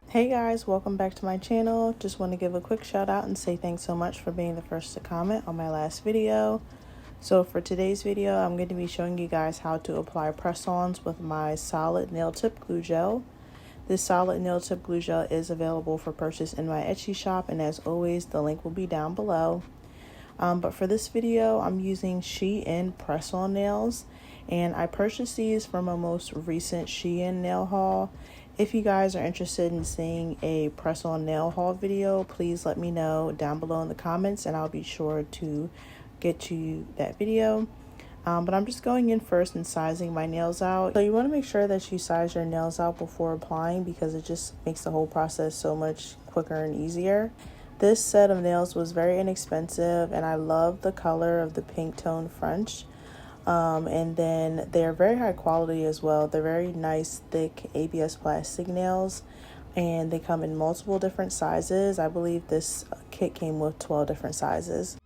Hey guys, welcome back to my channel. Just want to give a quick shout out and say thanks so much for being the first to comment on my last video. So for today's video, I'm going to be showing you guys how to apply press-ons with my solid nail tip glue gel. This solid nail tip glue gel is available for purchase in my Etsy shop, and as always, the link will be down below. But for this video, I'm using Shein press-on nails, and I purchased these from a most recent Shein nail haul. If you guys are interested in seeing a press-on nail haul video, please let me know down below in the comments and I'll be sure to get you that video. But I'm just going in first and sizing my nails out. So you want to make sure that you size your nails out before applying, because it just makes the whole process so much quicker and easier. This set of nails was very inexpensive and I love the color of the pink tone French. And then they're very high quality as well. They're very nice, thick ABS plastic nails, and they come in multiple different sizes. I believe this kit came with 12 different sizes.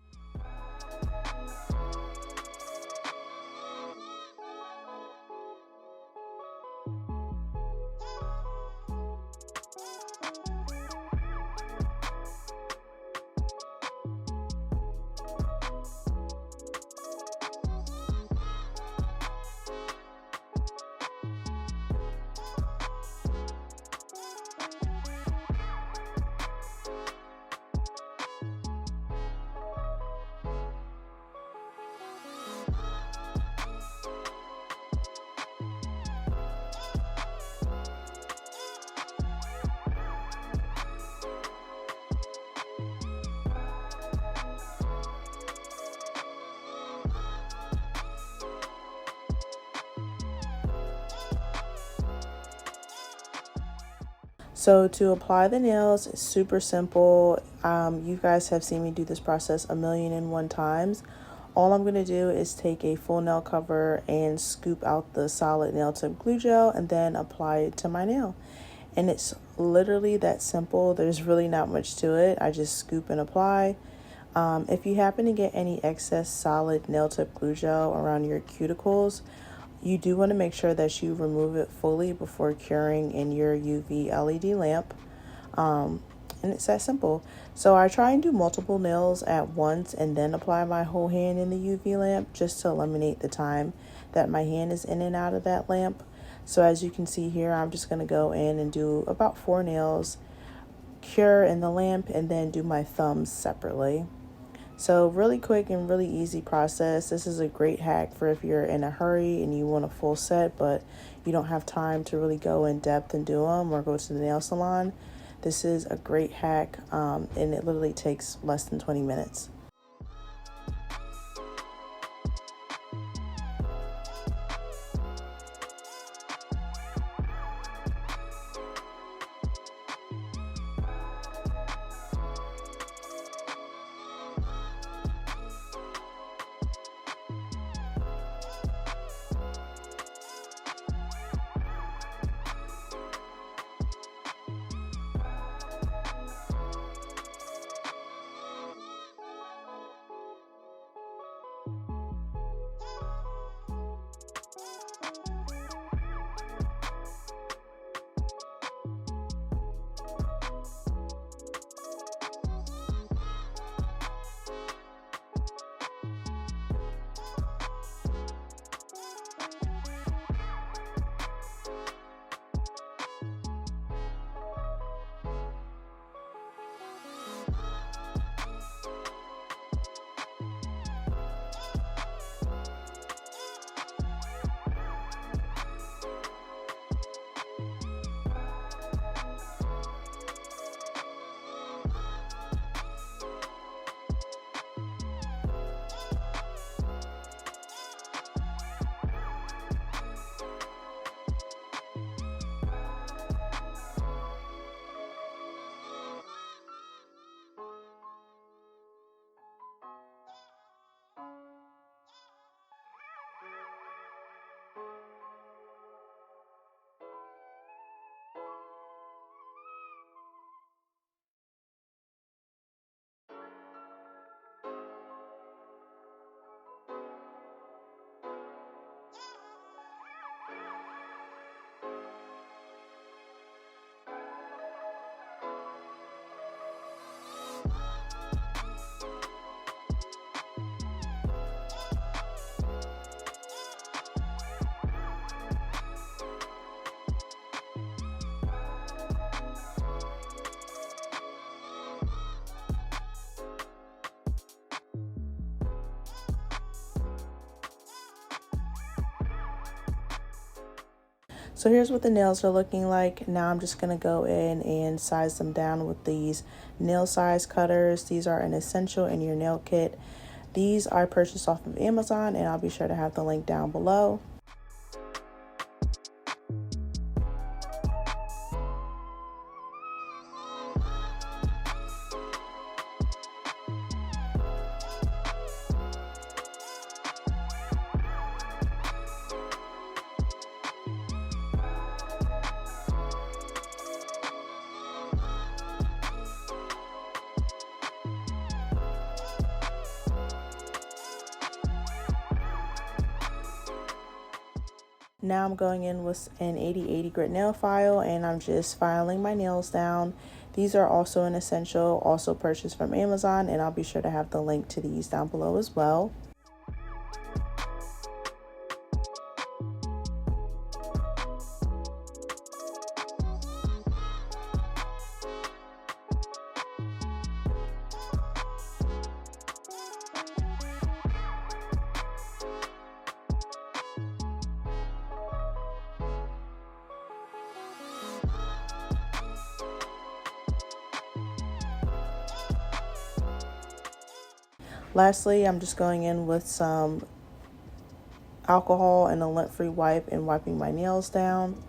So to apply the nails, it's super simple. You guys have seen me do this process 1,000,001 times. All I'm going to do is take a full nail cover and scoop out the solid nail tip glue gel and then apply it to my nail. And it's literally that simple. There's really not much to it. I just scoop and apply. If you happen to get any excess solid nail tip glue gel around your cuticles, you do want to make sure that you remove it fully before curing in your UV LED lamp. And it's that simple. So I try and do multiple nails at once and then apply my whole hand in the UV lamp, just to eliminate the time that my hand is in and out of that lamp. So as you can see here, I'm just going to go in and do about 4 nails, cure in the lamp, and then do my thumbs separately. So really quick and really easy process. This is a great hack for if you're in a hurry and you want a full set, but you don't have time to really go in depth and do them or go to the nail salon. This is a great hack, and it literally takes less than 20 minutes. So here's what the nails are looking like. Now I'm just going to go in and size them down with these nail size cutters. These are an essential in your nail kit. These I purchased off of Amazon, and I'll be sure to have the link down below. Now I'm going in with an 80/80 grit nail file, and I'm just filing my nails down. These are also an essential, also purchased from Amazon, and I'll be sure to have the link to these down below as well. Lastly, I'm just going in with some alcohol and a lint-free wipe and wiping my nails down.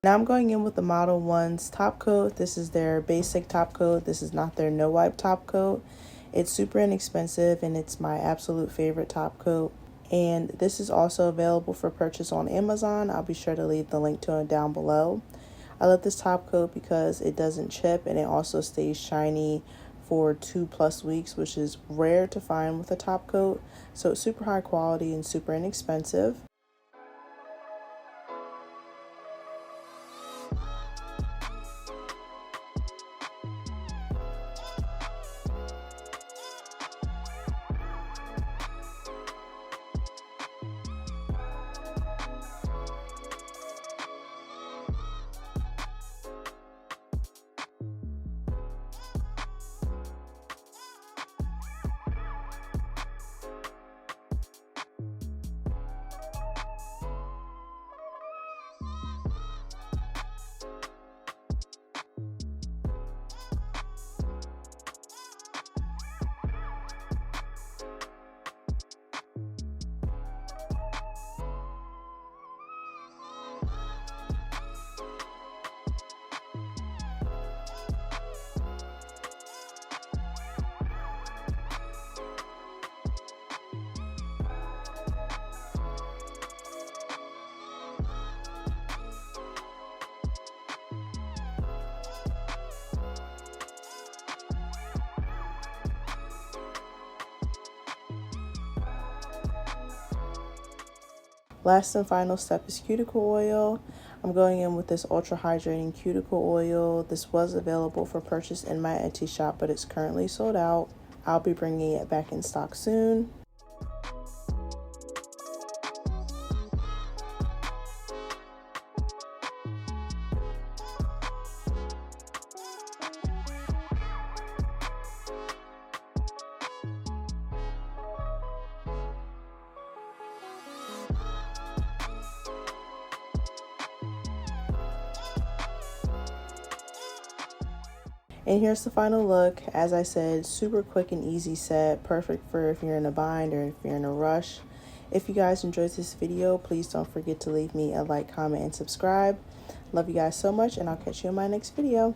Now I'm going in with the Model 1's top coat. This is their basic top coat. This is not their no wipe top coat. It's super inexpensive, and it's my absolute favorite top coat. And this is also available for purchase on Amazon. I'll be sure to leave the link to it down below. I love this top coat because it doesn't chip, and it also stays shiny for 2+ weeks, which is rare to find with a top coat. So it's super high quality and super inexpensive. Last and final step is cuticle oil. I'm going in with this ultra hydrating cuticle oil. This was available for purchase in my Etsy shop, but it's currently sold out. I'll be bringing it back in stock soon. And here's the final look. As I said, super quick and easy set, perfect for if you're in a bind or if you're in a rush. If you guys enjoyed this video, please don't forget to leave me a like, comment, and subscribe. Love you guys so much, and I'll catch you in my next video.